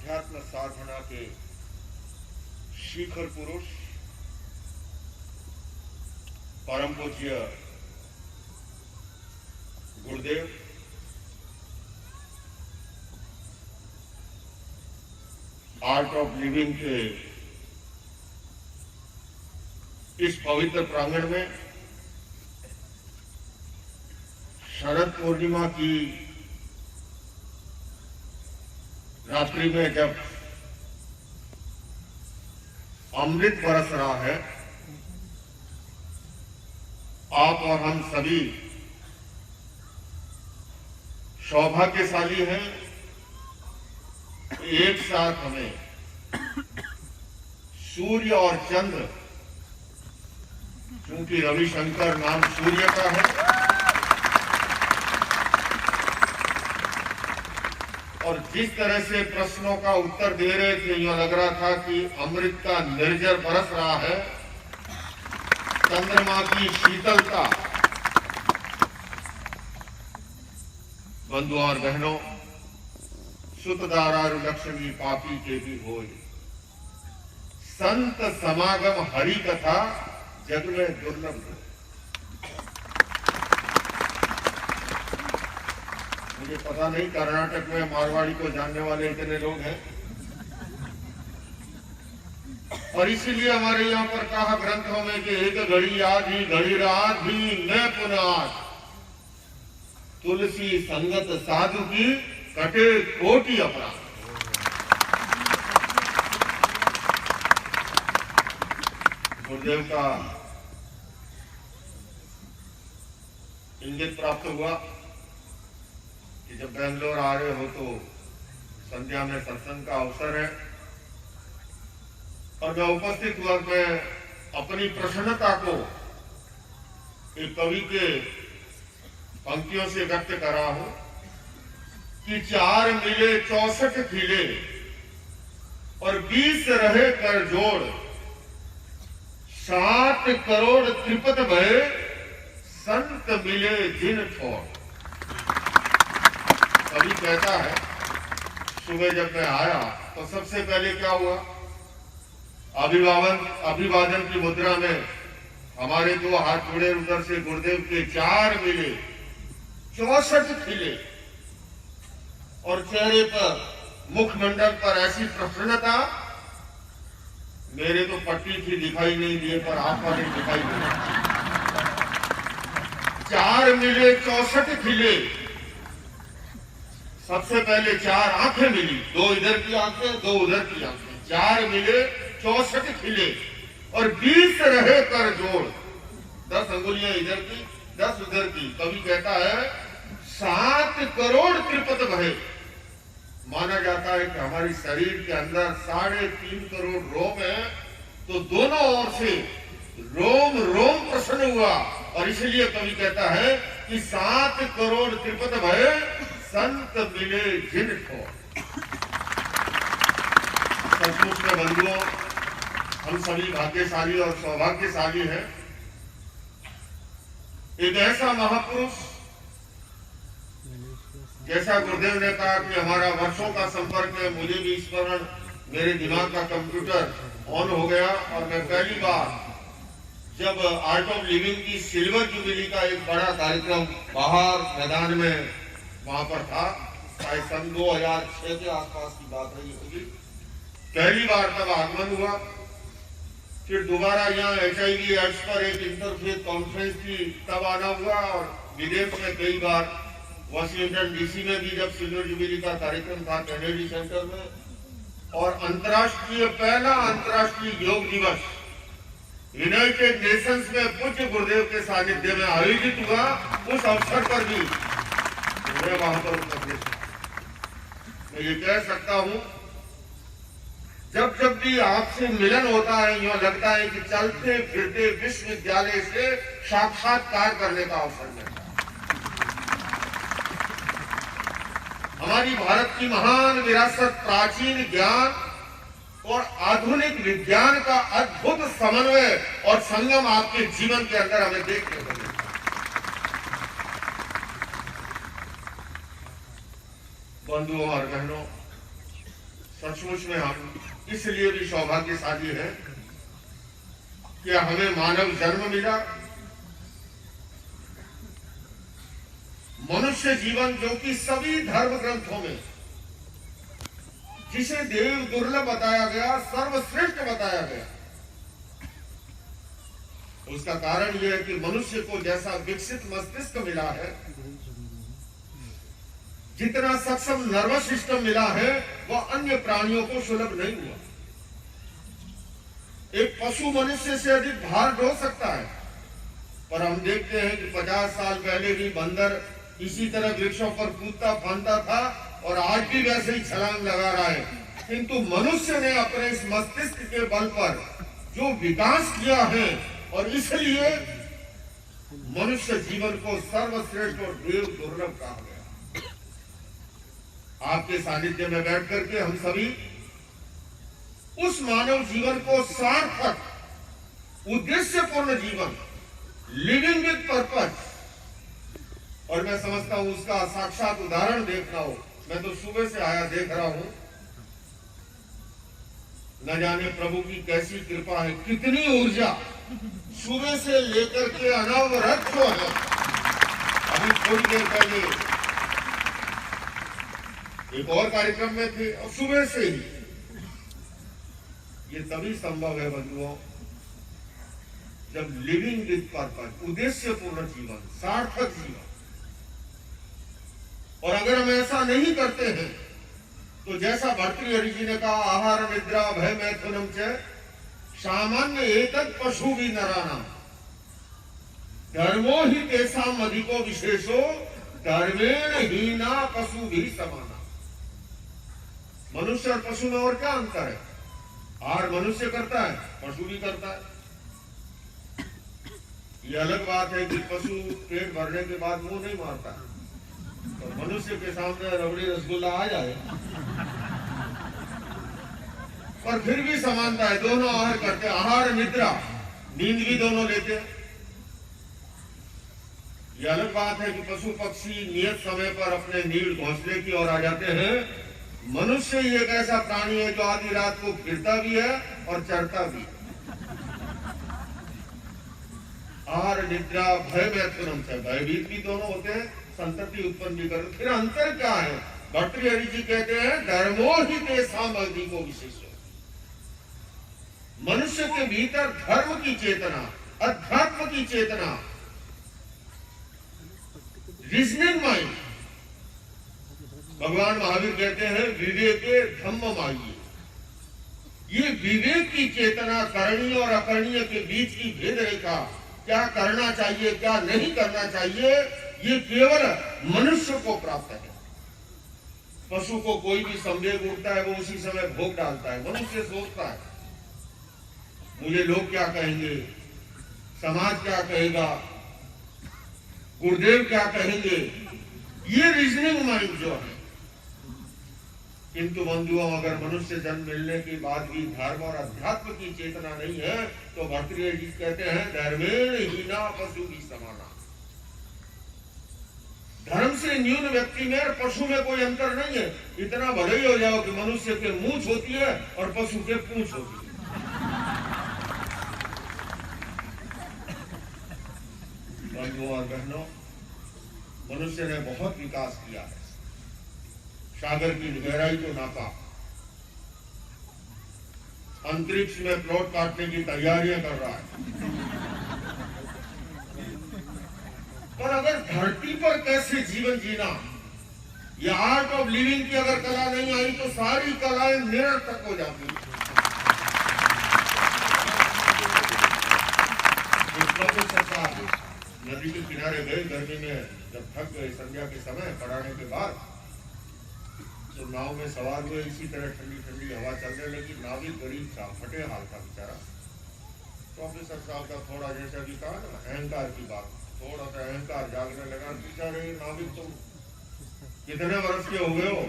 अध्यात्म साधना के शिखर पुरुष परम पूज्य गुरुदेव आर्ट ऑफ लिविंग के इस पवित्र प्रांगण में शरद पूर्णिमा की रात्रि में जब अमृत बरस रहा है, आप और हम सभी सौभाग्यशाली हैं। एक साथ हमें सूर्य और चंद्र, क्योंकि रविशंकर नाम सूर्य का है, और जिस तरह से प्रश्नों का उत्तर दे रहे थे, यूं लग रहा था कि अमृत का निर्जर बरस रहा है। चंद्रमा की शीतलता, बंधुओं और बहनों, सुतदारारु लक्ष्मी पापी के भी होय, संत समागम हरि कथा जग में दुर्लभ है। मुझे पता नहीं कर्नाटक में मारवाड़ी को जानने वाले इतने लोग हैं, और इसीलिए हमारे यहाँ पर कहा ग्रंथों में कि एक घड़ी आधी घड़ी रात भी मैं पुनाथ, तुलसी संगत साधु की कटे कोटि अपराध। गुरुदेव का इंगित प्राप्त हुआ कि जब बेंगलोर आ रहे हो तो संध्या में सत्संग का अवसर है, और मैं उपस्थित हुआ। मैं अपनी प्रसन्नता को एक कवि के पंक्तियों से व्यक्त कर रहा हूं कि 4 मिले 64 खिले और 20 रहे कर जोड़, 7 करोड़ त्रिपत भय संत मिले जिन छोड़। कवि कहता है, सुबह जब मैं आया तो सबसे पहले क्या हुआ, अभिवादन की मुद्रा में हमारे 2 हाथ जुड़े, उधर से गुरुदेव के 4 मिले 64 खिले, और चेहरे पर, मुखमंडल पर ऐसी प्रसन्नता, मेरे तो पट्टी थी दिखाई नहीं दिए, पर आपका नहीं दिखाई दिया। 4 मिले 64 खिले, सबसे पहले 4 आंखें मिली, 2 इधर की आंखें 2 उधर की आंखें, 4 मिले 64 खिले और 20 रहे कर जोड़, 10 अंगुलियां इधर की 10 उधर की। कवि कहता है 7 करोड़ त्रिपत भय। माना जाता है कि हमारी शरीर के अंदर 3.5 करोड़ रोम है, तो दोनों ओर से रोम रोम प्रसन्न हुआ, और इसलिए कवि कहता है कि 7 करोड़ त्रिपत भय संत मिले जिन को। सचमुच में बंधुओं, हम सभी भाग्यशाली और सौभाग्यशाली हैं। एक ऐसा महापुरुष, जैसा गुरुदेव ने कहा कि हमारा वर्षों का संपर्क है, मुझे भी स्मरण, मेरे दिमाग का कंप्यूटर ऑन हो गया, और मैं पहली बार जब आर्ट ऑफ लिविंग की सिल्वर जुबिली का एक बड़ा कार्यक्रम बाहर मैदान में वहां पर था, शायद सन 2006 के आसपास की बात रही होगी, पहली बार तब आगमन हुआ। फिर दोबारा यहाँ HIV एड्स पर एक इंटरफेथ कॉन्फ्रेंस की, तब आना हुआ, और विदेश में कई बार, वाशिंगटन DC में भी जब सिल्वर जुबिली का कार्यक्रम था कैनेडी सेंटर में, और पहला अंतर्राष्ट्रीय योग दिवस यूनाइटेड नेशंस में पूज्य गुरुदेव के सानिध्य में आयोजित हुआ। उस अवसर पर भी मैं वहां पर उपस्थित था। मैं ये कह सकता हूं, जब जब भी आपसे मिलन होता है, यूं लगता है कि चलते फिरते विश्वविद्यालय से साक्षात्कार करने का अवसर मिलता है। हमारी भारत की महान विरासत, प्राचीन ज्ञान और आधुनिक विज्ञान का अद्भुत समन्वय और संगम आपके जीवन के अंदर हमें देखने को मिलता है। बंधुओं और बहनों, सचमुच में हम इसलिए भी सौभाग्यशाली हैं कि हमें मानव जन्म मिला। मनुष्य जीवन जो कि सभी धर्म ग्रंथों में जिसे देव दुर्लभ बताया गया, सर्वश्रेष्ठ बताया गया, उसका कारण यह है कि मनुष्य को जैसा विकसित मस्तिष्क मिला है, जितना सक्षम नर्वस सिस्टम मिला है, वह अन्य प्राणियों को सुलभ नहीं हुआ। एक पशु मनुष्य से अधिक भार ढो सकता है, पर हम देखते हैं कि 50 साल पहले भी बंदर इसी तरह वृक्षों पर कूदता फांदता था और आज भी वैसे ही छलांग लगा रहा है। किंतु मनुष्य ने अपने इस मस्तिष्क के बल पर जो विकास किया है, और इसलिए मनुष्य जीवन को सर्वश्रेष्ठ और देव दुर्लभ कहा गया। आपके सानिध्य में बैठ करके हम सभी उस मानव जीवन को सार्थक, उद्देश्यपूर्ण जीवन, लिविंग विद पर्पस, और मैं समझता हूं उसका साक्षात उदाहरण देखना हो। मैं तो सुबह से आया देख रहा हूं, न जाने प्रभु की कैसी कृपा है, कितनी ऊर्जा सुबह से लेकर के अनवरत जो है। अभी थोड़ी देर पहले एक और कार्यक्रम में थे और सुबह से ही। ये तभी संभव है बंधुओं जब लिविंग विद पर्पस, उद्देश्यपूर्ण जीवन, सार्थक जीवन। और अगर हम ऐसा नहीं करते हैं तो जैसा भर्तृहरि जी ने कहा, आहार निद्रा भय मैथुनम च सामान्य एतत् पशु भी नरानाम धर्मो ही तेषाम अधिको विशेषो धर्मेण हीना पशु भी समाना। मनुष्य और पशु में और क्या अंतर है? आहार मनुष्य करता है, पशु भी करता है। ये अलग बात है कि पशु पेट भरने के बाद मुंह नहीं मारता, तो मनुष्य के सामने रबड़ी रसगुल्ला आ जाए, पर फिर भी समानता है। दोनों आहार करते हैं, आहार निद्रा, नींद भी दोनों लेते हैं। यह अलग बात है कि पशु पक्षी नियत समय पर अपने नीड घोंसले की ओर आ जाते हैं। मनुष्य ही एक ऐसा प्राणी है जो आधी रात को फिरता भी है और चरता भी है। आहार निद्रा भय मैथुनम से, भयभीत भी दोनों होते हैं, संतति उत्पन्न भी करते। फिर अंतर क्या है? भर्तृहरि जी कहते हैं धर्मो ही तेषाम अधिको विशेषो। मनुष्य के भीतर धर्म की चेतना, अध्यात्म की चेतना, रीजनिंग माइंड, भगवान महावीर कहते हैं विवेके धम्ममायी। ये विवेक की चेतना, करणीय और अकरणीय के बीच की भेद रेखा, क्या करना चाहिए क्या नहीं करना चाहिए, ये केवल मनुष्य को प्राप्त है। पशु को कोई भी संवेग उठता है, वो उसी समय भोग डालता है। मनुष्य सोचता है मुझे लोग क्या कहेंगे, समाज क्या कहेगा, गुरुदेव क्या कहेंगे, ये रीजनिंग माइंड जो है। किंतु बंधुओं, अगर मनुष्य जन्म मिलने के बाद भी धर्म और अध्यात्म की चेतना नहीं है, तो भर्तृहरि जी कहते हैं धर्मेण हीना पशु भी समाना। धर्म से न्यून व्यक्ति में और पशु में कोई अंतर नहीं है। इतना भले ही हो जाओ कि मनुष्य के मूंछ होती है और पशु के पूंछ होती है। बंधुओं और बहनों, मनुष्य ने बहुत विकास किया है। सागर की गहराई को नापा, अंतरिक्ष में प्लॉट काटने की तैयारियां कर रहा है। पर अगर धरती पर कैसे जीवन जीना, ये आर्ट ऑफ लिविंग की अगर कला नहीं आई तो सारी कलाएं निरर्थक हो जाती। नदी के किनारे गए, गर्मी में जब थक गए, संध्या के समय पढ़ाने के बाद, तो नाव में सवार हुए। इसी तरह ठंडी ठंडी हवा चलने लगी। नाविक गरीब था, फटे हाल था बेचारा। प्रोफेसर साहब का थोड़ा जैसा भी कहा ना, अहंकार की बात, थोड़ा सा अहंकार जागने लगा। बेचारे नाविक, तुम कितने वर्ष के हो गए हो?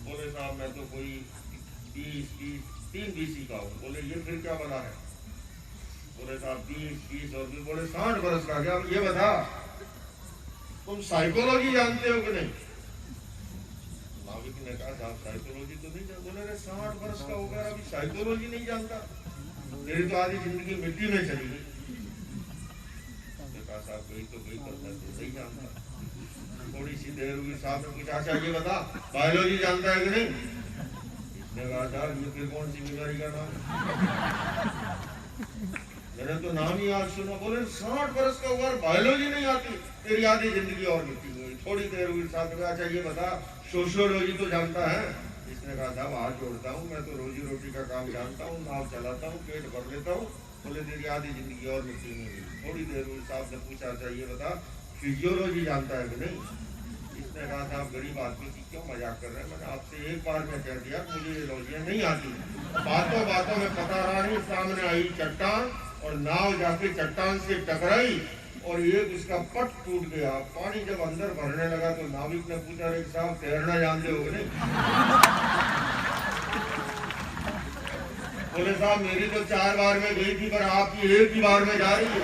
बोले साहब मैं तो कोई 3 BC का हूँ। बोले ये फिर क्या बना है? बोले साहब 20 और भी। बोले 60 वर्ष का। क्या ये बता, तुम साइकोलॉजी जानते हो कि नहीं? नाविक ने कहा साहब साइकोलॉजी तो नहीं जानते। बोले 60 वर्ष का हो गया अभी साइकोलॉजी नहीं जानता, मेरी तो आधी जिंदगी मिट्टी में चली गई। कहा साहब गई तो गई, करना तो नहीं जानता। थोड़ी सी देर हुई, साहब ने पूछा अच्छा ये बता बायोलॉजी जानता है कि नहीं? इसने कहा साहब ये फिर कौन सी बीमारी का नाम, मैंने तो नाम ही आज सुना। बोले 60 वर्ष का हुआ बायोलॉजी नहीं आती, तेरी आधी जिंदगी और मिट्टी में। थोड़ी देर हुई, साहब ने कहा अच्छा ये बता सोशियोलॉजी तो जानता है? इसने कहा साहब हाथ जोड़ता हूँ, मैं तो रोजी रोटी का काम जानता हूँ, नाव चलाता हूँ, पेट भर लेता हूँ। बोले तेरी आधी जिंदगी और मिट्टी में गई। थोड़ी देर हुई, साहब ने पूछा अच्छा ये बता फिजियोलॉजी जानता है कि नहीं? इसने कहा साहब गरीब आदमी की क्यों मजाक कर रहे हैं, मैंने आपसे एक बार में कह दिया मुझे ये लॉजियाँ नहीं आती। बातों बातों में पता रहा नहीं, सामने आई चट्टान और नाव जाके चट्टान से टकराई और एक उसका पट टूट गया। पानी जब अंदर भरने लगा तो नाविक ने पूछा रे साहब तैरना जानते हो नहीं? बोले साहब मेरी तो 4 बार में गई थी पर आपकी एक ही बार में जा रही है।